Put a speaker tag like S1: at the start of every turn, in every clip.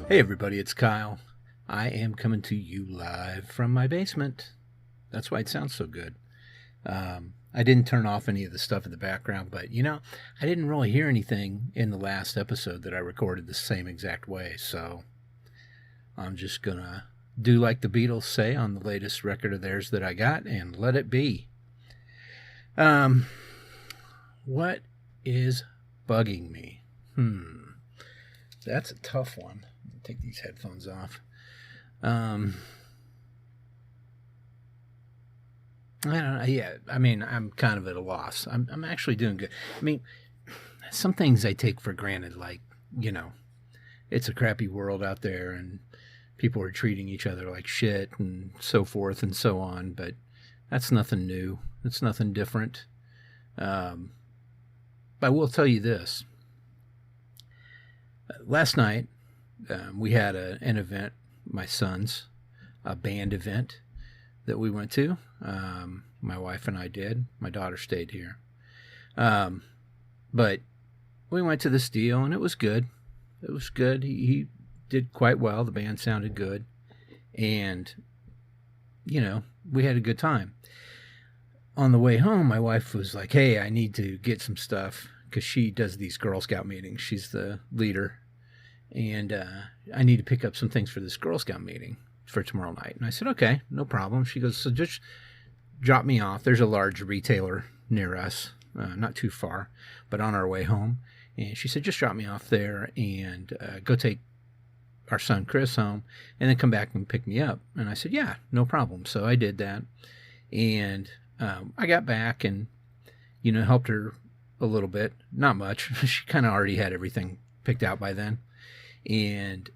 S1: Hey everybody, it's Kyle. I am coming to you live from my basement. That's why it sounds so good. I didn't turn off any of the stuff in the background, but I didn't really hear anything in the last episode that I recorded the same exact way, so I'm just gonna do like the Beatles say on the latest record of theirs that I got and let it be. What is bugging me? That's a tough one. Take these headphones off. I don't know. Yeah, I mean, I'm kind of at a loss. I'm actually doing good. I mean, some things I take for granted, like, it's a crappy world out there and people are treating each other like shit and so forth and so on, but that's nothing new. It's nothing different. But I will tell you this. Last night, we had an event, my son's, a band event that we went to. My wife and I did. My daughter stayed here. But we went to this deal, and it was good. It was good. He did quite well. The band sounded good. And, we had a good time. On the way home, my wife was like, hey, I need to get some stuff, because she does these Girl Scout meetings. She's the leader. And I need to pick up some things for this Girl Scout meeting for tomorrow night. And I said, okay, no problem. She goes, so just drop me off. There's a large retailer near us, not too far, but on our way home. And she said, just drop me off there and go take our son Chris home and then come back and pick me up. And I said, yeah, no problem. So I did that. And I got back and, helped her a little bit. Not much. She kind of already had everything picked out by then. And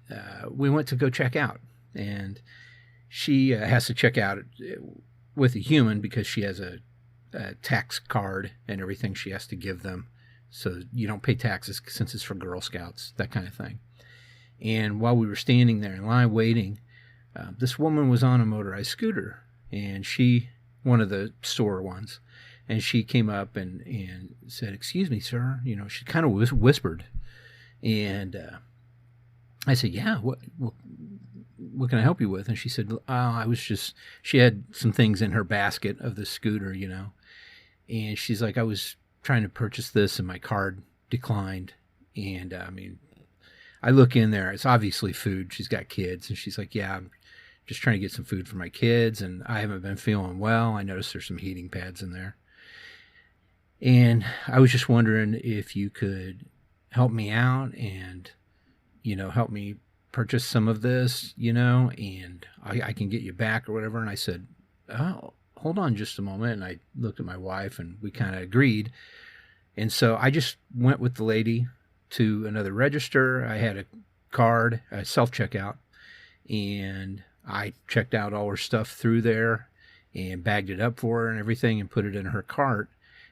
S1: we went to go check out. And she has to check out with a human because she has a tax card and everything she has to give them. So you don't pay taxes since it's for Girl Scouts, that kind of thing. And while we were standing there in line waiting, this woman was on a motorized scooter. And one of the store ones, and she came up and said, excuse me, sir. She kind of whispered. And I said, yeah, what can I help you with? And she said, she had some things in her basket of the scooter, and she's like, I was trying to purchase this and my card declined. And I look in there, it's obviously food. She's got kids. And she's like, yeah, I'm just trying to get some food for my kids. And I haven't been feeling well. I noticed there's some heating pads in there. And I was just wondering if you could help me out and help me purchase some of this, and I can get you back or whatever. And I said, oh, hold on just a moment. And I looked at my wife and we kind of agreed. And so I just went with the lady to another register. I had a card, a self-checkout, and I checked out all her stuff through there and bagged it up for her and everything and put it in her cart.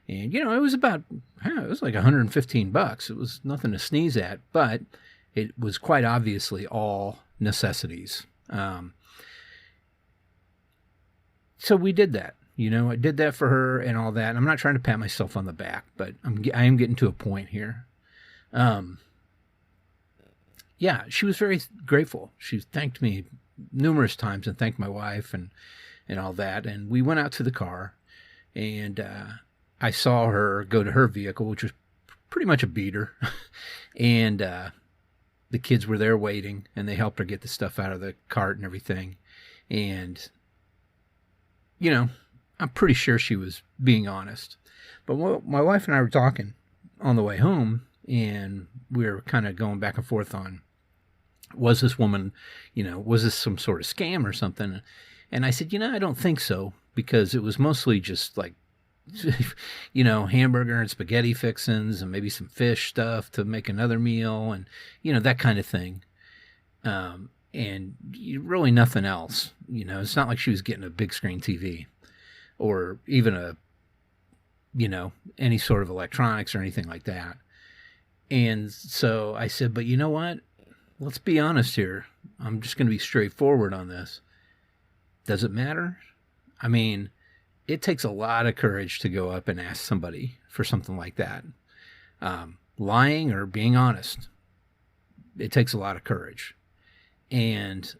S1: And, it was like $115. It was nothing to sneeze at, but it was quite obviously all necessities. So we did that. I did that for her and all that. And I'm not trying to pat myself on the back, but I am getting to a point here. Yeah, she was very grateful. She thanked me numerous times and thanked my wife and all that. And we went out to the car, and I saw her go to her vehicle, which was pretty much a beater. And the kids were there waiting, and they helped her get the stuff out of the cart and everything. And, I'm pretty sure she was being honest. But my wife and I were talking on the way home, and we were kind of going back and forth on, was this woman, was this some sort of scam or something? And I said, I don't think so, because it was mostly just like, hamburger and spaghetti fixins and maybe some fish stuff to make another meal and, that kind of thing. And really nothing else, it's not like she was getting a big screen TV or even any sort of electronics or anything like that. And so I said, but you know what? Let's be honest here. I'm just going to be straightforward on this. Does it matter? I mean, it takes a lot of courage to go up and ask somebody for something like that. Lying or being honest, it takes a lot of courage. And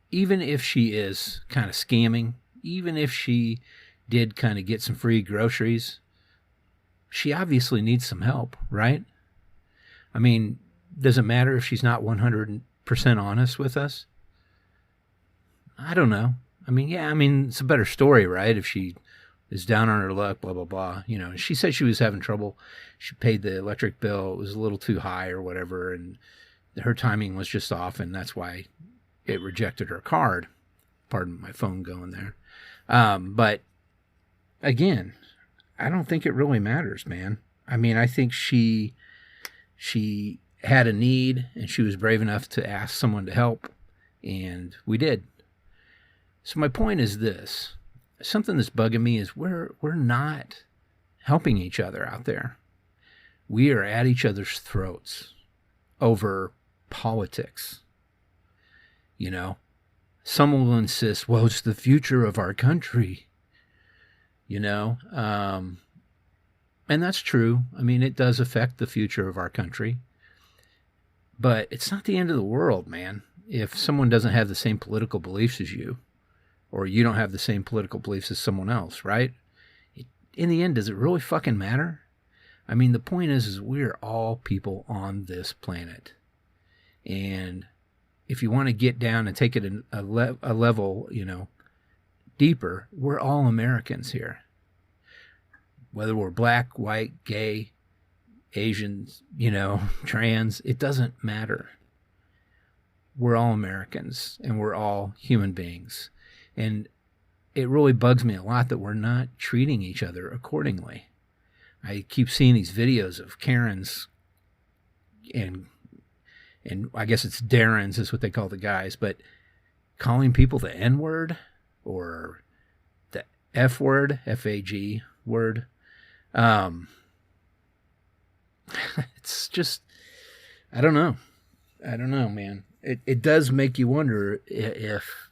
S1: even if she is kind of scamming, even if she did kind of get some free groceries, she obviously needs some help, right? I mean, does it matter if she's not 100% honest with us? I don't know. I mean, yeah, I mean, it's a better story, right? If she is down on her luck, blah, blah, blah. You know, she said she was having trouble. She paid the electric bill. It was a little too high or whatever, and her timing was just off, and that's why it rejected her card. Pardon my phone going there. But again, I don't think it really matters, man. I mean, I think she had a need, and she was brave enough to ask someone to help, and we did. So my point is this. Something that's bugging me is we're not helping each other out there. We are at each other's throats over politics. You know, someone will insist, well, it's the future of our country. You know, and that's true. I mean, it does affect the future of our country. But it's not the end of the world, man, if someone doesn't have the same political beliefs as you, or you don't have the same political beliefs as someone else, right? In the end, does it really fucking matter? I mean, the point is we're all people on this planet. And if you want to get down and take it a level, you know, deeper, we're all Americans here. Whether we're black, white, gay, Asians, you know, trans, it doesn't matter. We're all Americans, and we're all human beings. And it really bugs me a lot that we're not treating each other accordingly. I keep seeing these videos of Karens and I guess it's Darrens is what they call the guys, but calling people the N-word or the F word, F-A-G word. It's just, I don't know, man. It does make you wonder if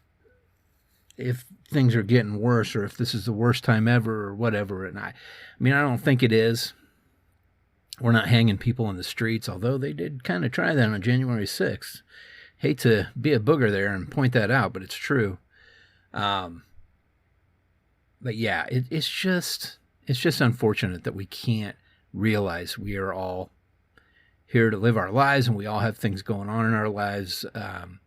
S1: things are getting worse, or if this is the worst time ever, or whatever. And I mean, I don't think it is. We're not hanging people in the streets, although they did kind of try that on January 6th. Hate to be a booger there and point that out, but it's true. But yeah, it's just unfortunate that we can't realize we are all here to live our lives, and we all have things going on in our lives. And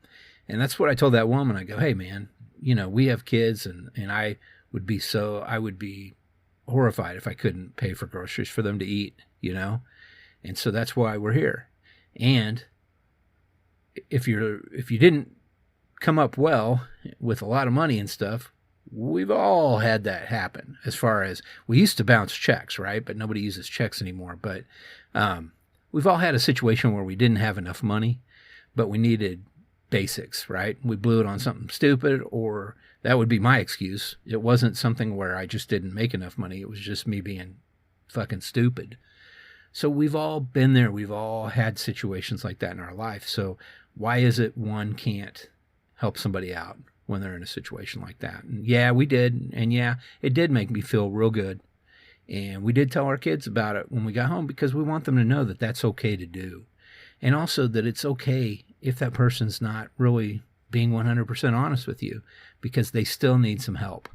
S1: that's what I told that woman. I go, hey man, you know, we have kids, and I would be horrified if I couldn't pay for groceries for them to eat, you know? And so that's why we're here. And if you didn't come up well with a lot of money and stuff, we've all had that happen. As far as, we used to bounce checks, right? But nobody uses checks anymore. But we've all had a situation where we didn't have enough money, but we needed basics, right? We blew it on something stupid, or that would be my excuse. It wasn't something where I just didn't make enough money. It was just me being fucking stupid. So we've all been there. We've all had situations like that in our life. So why is it one can't help somebody out when they're in a situation like that? And yeah, we did. And yeah, it did make me feel real good. And we did tell our kids about it when we got home, because we want them to know that that's okay to do. And also that it's okay if that person's not really being 100% honest with you, because they still need some help.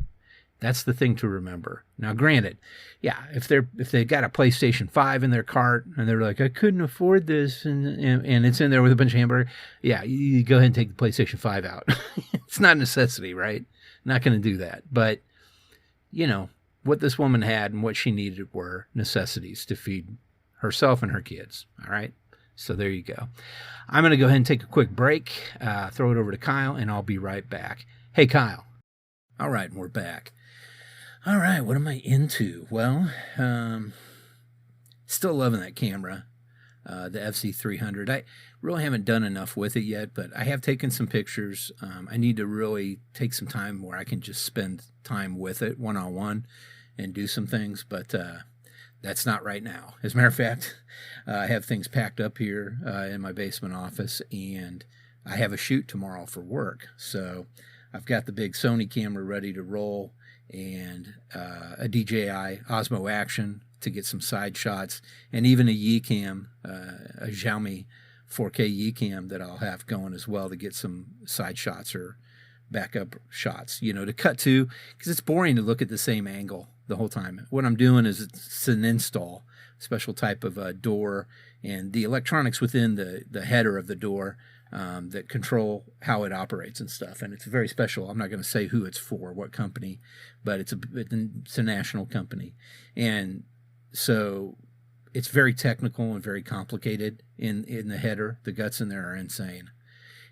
S1: That's the thing to remember. Now, granted, yeah, if they got a PlayStation 5 in their cart and they're like, I couldn't afford this, and it's in there with a bunch of hamburger, yeah, you go ahead and take the PlayStation 5 out. It's not a necessity, right? Not going to do that. But, you know, what this woman had and what she needed were necessities to feed herself and her kids, all right? So there you go. I'm going to go ahead and take a quick break, throw it over to Kyle, and I'll be right back. Hey, Kyle. All right, and we're back. All right, what am I into? Well, still loving that camera, the FC300. I really haven't done enough with it yet, but I have taken some pictures. I need to really take some time where I can just spend time with it one-on-one and do some things, but that's not right now. As a matter of fact, I have things packed up here in my basement office, and I have a shoot tomorrow for work. So I've got the big Sony camera ready to roll, and a DJI Osmo Action to get some side shots, and even a Yicam, a Xiaomi 4K Ycam that I'll have going as well to get some side shots or backup shots, to cut to, because it's boring to look at the same angle the whole time. What I'm doing is it's an install, special type of door, and the electronics within the header of the door that control how it operates and stuff. And it's very special. I'm not going to say who it's for, what company, but it's a national company. And so it's very technical and very complicated in the header. The guts in there are insane.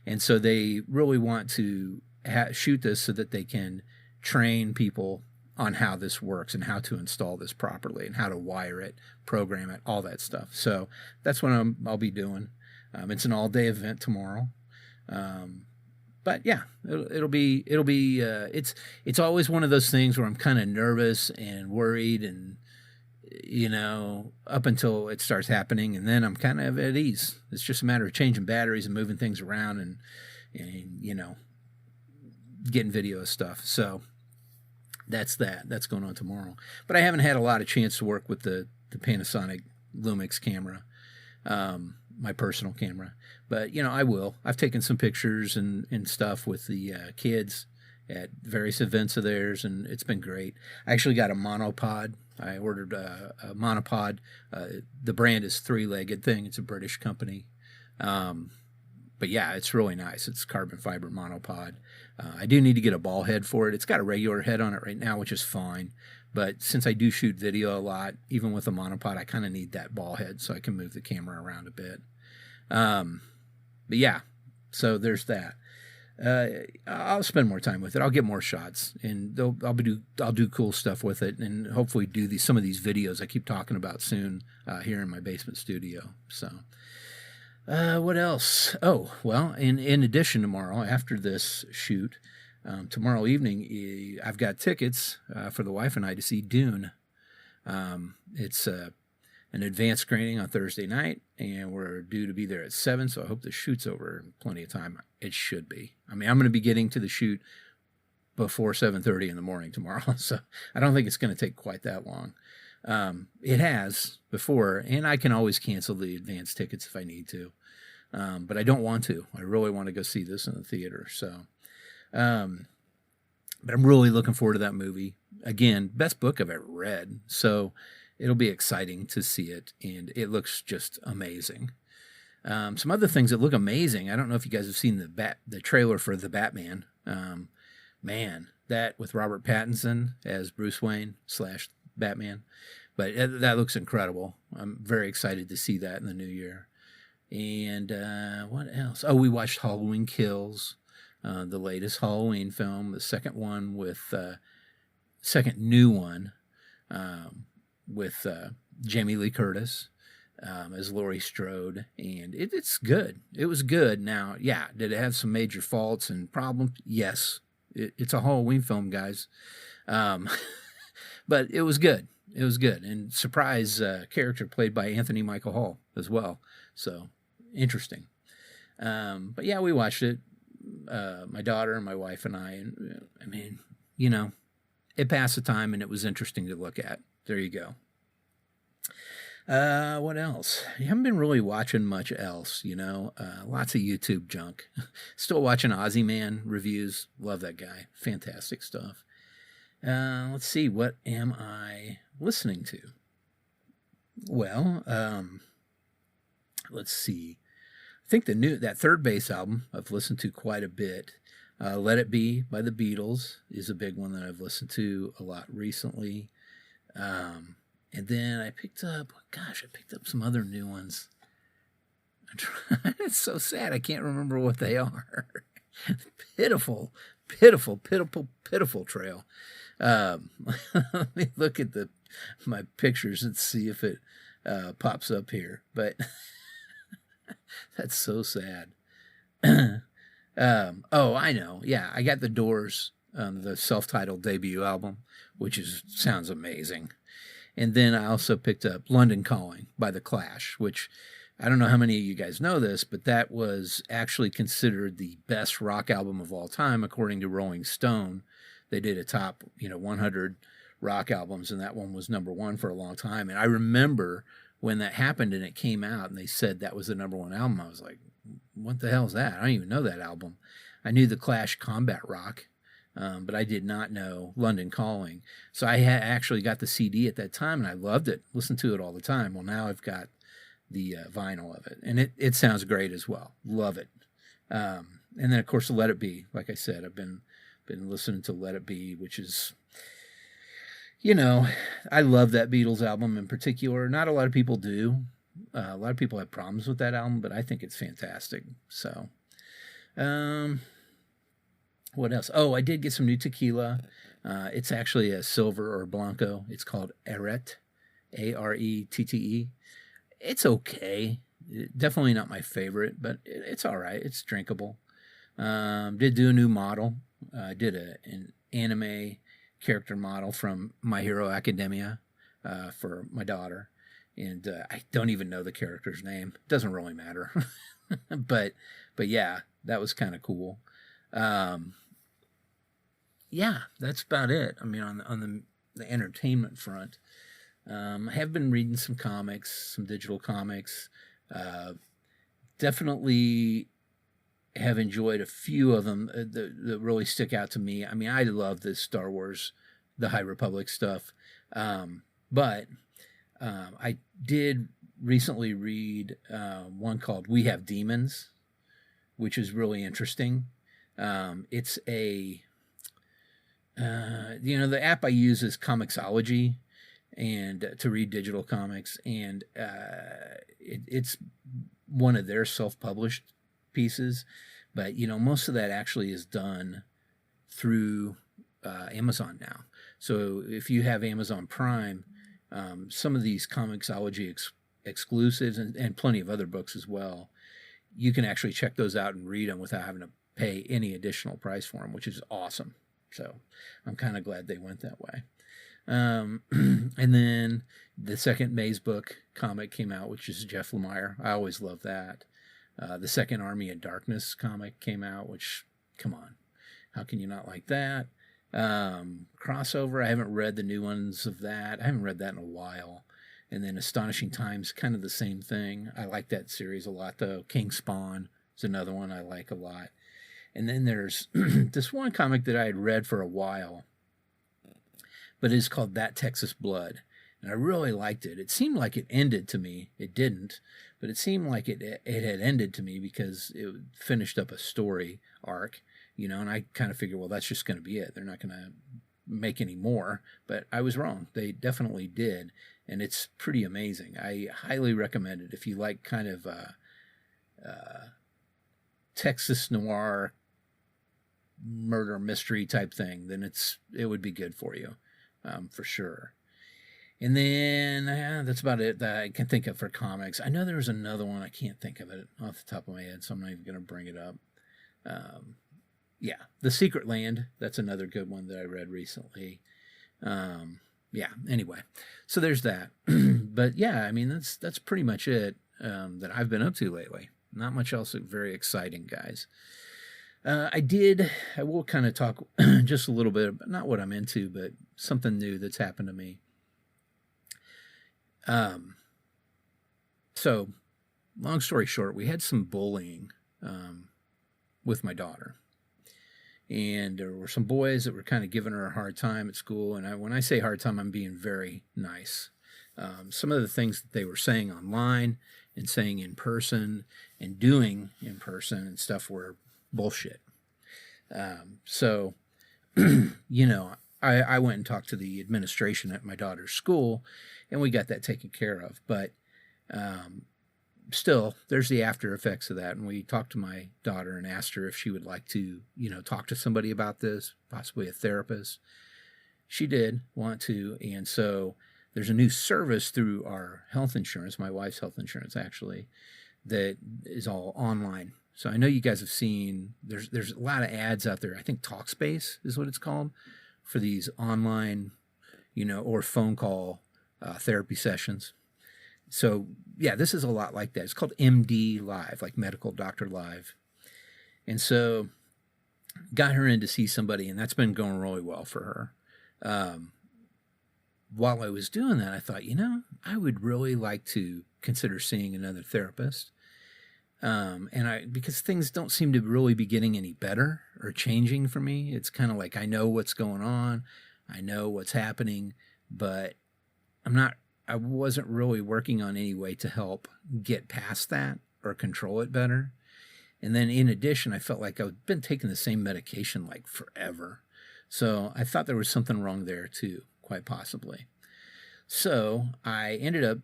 S1: And so they really want to shoot this so that they can train people on how this works and how to install this properly and how to wire it, program it, all that stuff. So that's what I'll be doing. It's an all-day event tomorrow. But yeah, it's always one of those things where I'm kind of nervous and worried and, up until it starts happening, and then I'm kind of at ease. It's just a matter of changing batteries and moving things around and getting video stuff. So that's going on tomorrow. But I haven't had a lot of chance to work with the Panasonic Lumix camera, my personal camera. But, I will. I've taken some pictures and stuff with the kids at various events of theirs, and it's been great. I actually got a monopod. I ordered a monopod. The brand is Three-Legged Thing. It's a British company. But yeah, it's really nice. It's carbon fiber monopod. I do need to get a ball head for it. It's got a regular head on it right now, which is fine. But since I do shoot video a lot, even with a monopod, I kind of need that ball head so I can move the camera around a bit. But yeah, so there's that. I'll spend more time with it. I'll get more shots, and I'll do cool stuff with it, and hopefully do some of these videos I keep talking about soon here in my basement studio. So, what else? Oh, well, in addition, tomorrow after this shoot, tomorrow evening I've got tickets for the wife and I to see Dune. It's an advanced screening on Thursday night, and we're due to be there at 7, so I hope the shoot's over in plenty of time. It should be. I mean, I'm going to be getting to the shoot before 7:30 in the morning tomorrow, so I don't think it's going to take quite that long. It has before, and I can always cancel the advance tickets if I need to, but I don't want to. I really want to go see this in the theater, so... but I'm really looking forward to that movie. Again, best book I've ever read, so it'll be exciting to see it, and it looks just amazing. Some other things that look amazing. I don't know if you guys have seen the trailer for The Batman. Man, that with Robert Pattinson as Bruce Wayne / Batman. But that looks incredible. I'm very excited to see that in the new year. And what else? Oh, we watched Halloween Kills, the latest Halloween film, the second new one with Jamie Lee Curtis as Laurie Strode, and it's good. It was good. Now, yeah, did it have some major faults and problems? Yes. It's a Halloween film, guys. But it was good. It was good. And surprise character played by Anthony Michael Hall as well. So, interesting. But yeah, we watched it. My daughter and my wife and I. And I mean, it passed the time and it was interesting to look at. There you go. What else? I haven't been really watching much else, lots of YouTube junk. Still watching Ozzy Man reviews. Love that guy. Fantastic stuff. Let's see. What am I listening to? Well, let's see. I think that third bass album I've listened to quite a bit. Let It Be by the Beatles is a big one that I've listened to a lot recently. And then I picked up some other new ones. It's so sad. I can't remember what they are. Pitiful trail. Let me look at my pictures and see if it pops up here. But that's so sad. Oh, I know. Yeah, I got the Doors, the self-titled debut album, which sounds amazing. And then I also picked up London Calling by The Clash, which I don't know how many of you guys know this, but that was actually considered the best rock album of all time, according to Rolling Stone. They did a top, 100 rock albums, and that one was number one for a long time. And I remember when that happened and it came out and they said that was the number one album, I was like, what the hell is that? I don't even know that album. I knew the Clash Combat Rock, but I did not know London Calling. So I had actually got the CD at that time and I loved it, listened to it all the time. Well, now I've got the vinyl of it, and it sounds great as well. Love it. And then of course Let It Be. Like I said, I've been listening to Let It Be, which is, you know, I love that Beatles album in particular. Not a lot of people do. A lot of people have problems with that album, but I think it's fantastic. So, what else? Oh, I did get some new tequila. It's actually a silver or blanco. It's called Arette, Arette. It's okay. Definitely not my favorite, but it's all right. It's drinkable. Did do a new model. I did an anime character model from My Hero Academia for my daughter. And I don't even know the character's name. Doesn't really matter. but yeah, that was kind of cool. Yeah, that's about it. I mean, on the entertainment front, I have been reading some comics, some digital comics. Definitely have enjoyed a few of them that really stick out to me. I mean, I love this Star Wars, the High Republic stuff. But I did recently read one called We Have Demons, which is really interesting. It's a, the app I use is Comixology, and to read digital comics, and it's one of their self-published pieces, but most of that actually is done through Amazon now. So if you have Amazon Prime, some of these Comixology exclusives and plenty of other books as well, you can actually check those out and read them without having to pay any additional price for them, which is awesome. So I'm kind of glad they went that way. And then the second Maze book comic came out, which is Jeff Lemire. I always love that. The second Army of Darkness comic came out, which, come on, how can you not like that? Crossover, I haven't read the new ones of that. I haven't read that in a while. And then Astonishing Times, kind of the same thing. I like that series a lot, though. King Spawn is another one I like a lot. And then there's this one comic that I had read for a while, but it's called That Texas Blood. And I really liked it. It seemed like it ended to me. It didn't, but it seemed like it had ended to me because it finished up a story arc, and I kind of figured, well, that's just going to be it. They're not going to make any more, but I was wrong. They definitely did, and it's pretty amazing. I highly recommend it if you like kind of Texas noir murder mystery type thing, then it would be good for you, for sure. And then that's about it that I can think of for comics. I know there was another one. I can't think of it off the top of my head, so I'm not even going to bring it up. Yeah, The Secret Land. That's another good one that I read recently. Yeah, anyway. So there's that. But yeah, I mean, that's pretty much it that I've been up to lately. Not much else very exciting, guys. I will kind of talk just a little bit about not what I'm into, but something new that's happened to me. So long story short, we had some bullying with my daughter, and there were some boys that were kind of giving her a hard time at school. And when I say hard time, I'm being very nice. Some of the things that they were saying online and saying in person and doing in person and stuff were bullshit. So, I went and talked to the administration at my daughter's school, and we got that taken care of. But still, there's the after effects of that. And we talked to my daughter and asked her if she would like to, talk to somebody about this, possibly a therapist. She did want to. And so there's a new service through our health insurance, my wife's health insurance, actually, that is all online. So I know you guys have seen, there's a lot of ads out there. I think Talkspace is what it's called, for these online, or phone call therapy sessions. So yeah, this is a lot like that. It's called MD Live, like Medical Doctor Live. And so got her in to see somebody, and that's been going really well for her. while I was doing that, I thought, I would really like to consider seeing another therapist. Because things don't seem to really be getting any better or changing for me. It's kind of like I know what's going on, I know what's happening, but I wasn't really working on any way to help get past that or control it better. And then in addition, I felt like I've been taking the same medication like forever. So I thought there was something wrong there too, quite possibly. So I ended up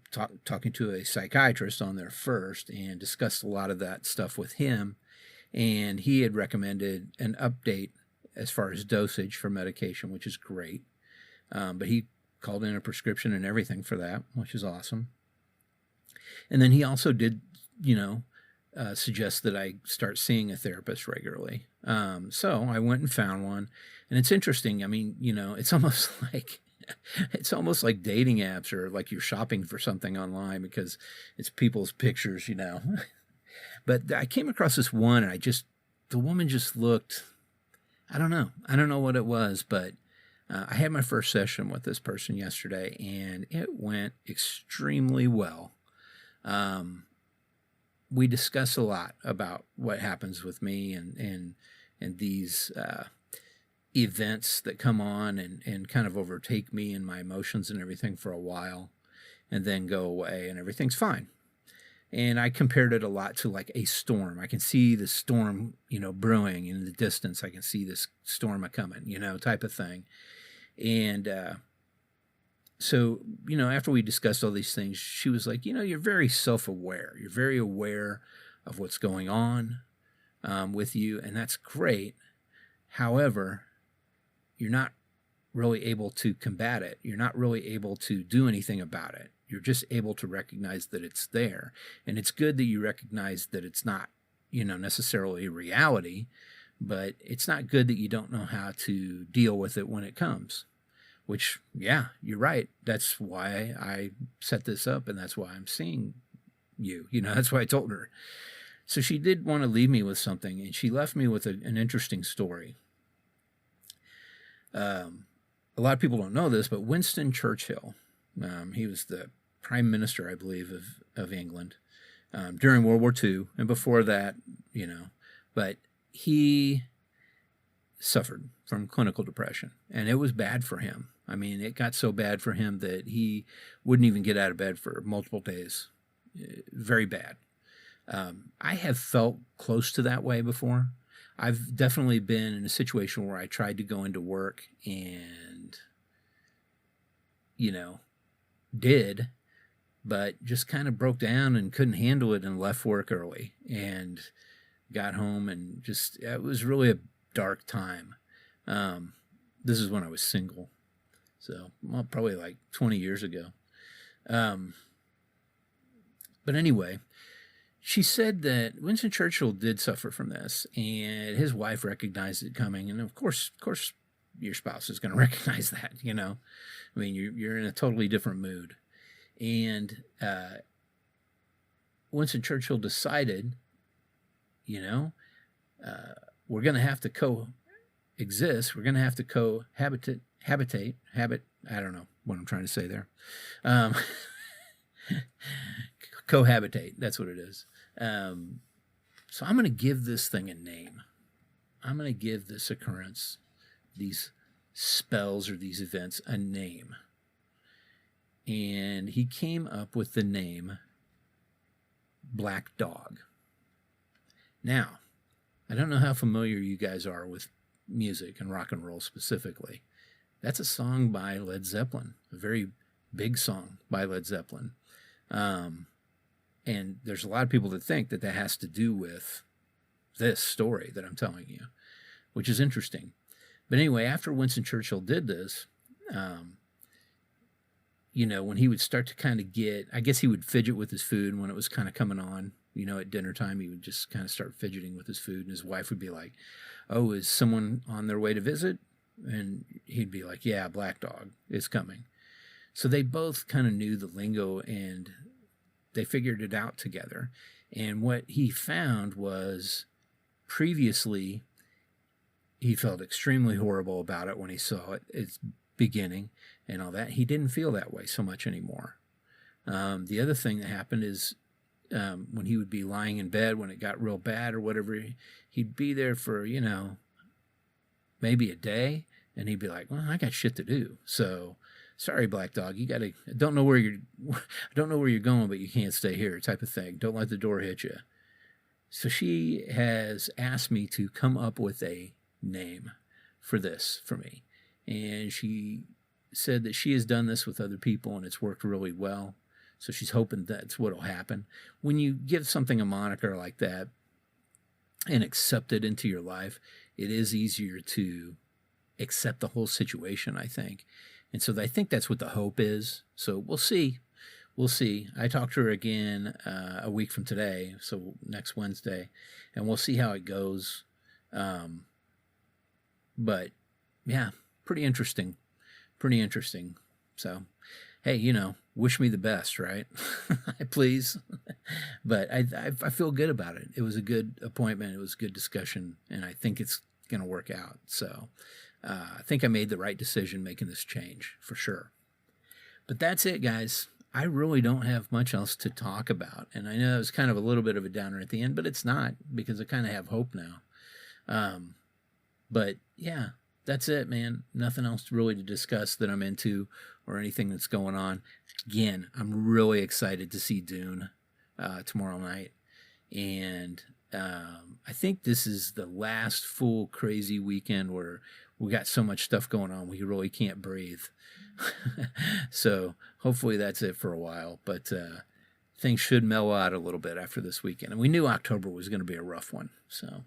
S1: talking to a psychiatrist on there first and discussed a lot of that stuff with him. And he had recommended an update as far as dosage for medication, which is great. But he called in a prescription and everything for that, which is awesome. And then he also did, suggest that I start seeing a therapist regularly. So I went and found one. And it's interesting. I mean, it's almost like dating apps or like you're shopping for something online because it's people's pictures, But I came across this one and the woman just looked, I don't know what it was, but I had my first session with this person yesterday and it went extremely well. We discuss a lot about what happens with me and these events that come on and kind of overtake me and my emotions and everything for a while and then go away and everything's fine. And I compared it a lot to like a storm. I can see the storm, brewing in the distance. I can see this storm a-coming, type of thing. And so, after we discussed all these things, she was like, you're very self-aware. You're very aware of what's going on with you, and that's great. However, you're not really able to combat it. You're not really able to do anything about it. You're just able to recognize that it's there. And it's good that you recognize that it's not, necessarily reality, but it's not good that you don't know how to deal with it when it comes. Which, yeah, you're right. That's why I set this up, and that's why I'm seeing you. That's why I told her. So she did want to leave me with something, and she left me with an interesting story. A lot of people don't know this, but Winston Churchill, he was the prime minister, I believe, of England during World War II, and before that, but he suffered from clinical depression, and it was bad for him. I mean, it got so bad for him that he wouldn't even get out of bed for multiple days. Very bad. I have felt close to that way before. I've definitely been in a situation where I tried to go into work and, did, but just kind of broke down and couldn't handle it and left work early and got home and it was really a dark time. This is when I was single. So, probably like 20 years ago. But anyway, she said that Winston Churchill did suffer from this, and his wife recognized it coming. And of course, your spouse is going to recognize that, I mean, you're in a totally different mood. And Winston Churchill decided, we're going to have to coexist. We're going to have to cohabitate. I don't know what I'm trying to say there. Cohabitate, that's what it is. So I'm going to give this thing a name. I'm going to give this occurrence, these spells or these events, a name. And he came up with the name Black Dog. Now, I don't know how familiar you guys are with music and rock and roll specifically. That's a song by Led Zeppelin, a very big song by Led Zeppelin. And there's a lot of people that think that has to do with this story that I'm telling you, which is interesting. But anyway, after Winston Churchill did this, when he would start to kind of I guess he would fidget with his food when it was kind of coming on, at dinner time, he would just kind of start fidgeting with his food, and his wife would be like, "Oh, is someone on their way to visit?" And he'd be like, "Yeah, Black Dog is coming." So they both kind of knew the lingo, and they figured it out together. And what he found was previously he felt extremely horrible about it when he saw it. It's beginning. and all that. He didn't feel that way so much anymore. The other thing that happened is when he would be lying in bed when it got real bad or whatever, he'd be there for, maybe a day, and he'd be like, well, I got shit to do. So sorry, Black Dog, I don't know where you're going, but you can't stay here type of thing. Don't let the door hit you. So she has asked me to come up with a name for this for me. And she said that she has done this with other people and it's worked really well. So she's hoping that's what'll happen. When you give something a moniker like that and accept it into your life, it is easier to accept the whole situation, I think. And so I think that's what the hope is. So we'll see. We'll see. I talked to her again a week from today, so next Wednesday, and we'll see how it goes. But yeah, pretty interesting. Pretty interesting. So, hey, wish me the best, right? Please. But I feel good about it. It was a good appointment. It was a good discussion, and I think it's going to work out. So I think I made the right decision making this change for sure. But that's it, guys. I really don't have much else to talk about. And I know it was kind of a little bit of a downer at the end, but it's not, because I kind of have hope now. But yeah, that's it, man. Nothing else really to discuss that I'm into or anything that's going on. Again, I'm really excited to see Dune tomorrow night. And I think this is the last full crazy weekend where we got so much stuff going on we really can't breathe. So hopefully that's it for a while. But things should mellow out a little bit after this weekend. And we knew October was going to be a rough one. So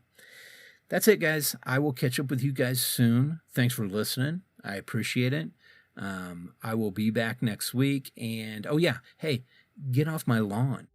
S1: that's it, guys. I will catch up with you guys soon. Thanks for listening. I appreciate it. I will be back next week. And, oh, yeah, hey, get off my lawn.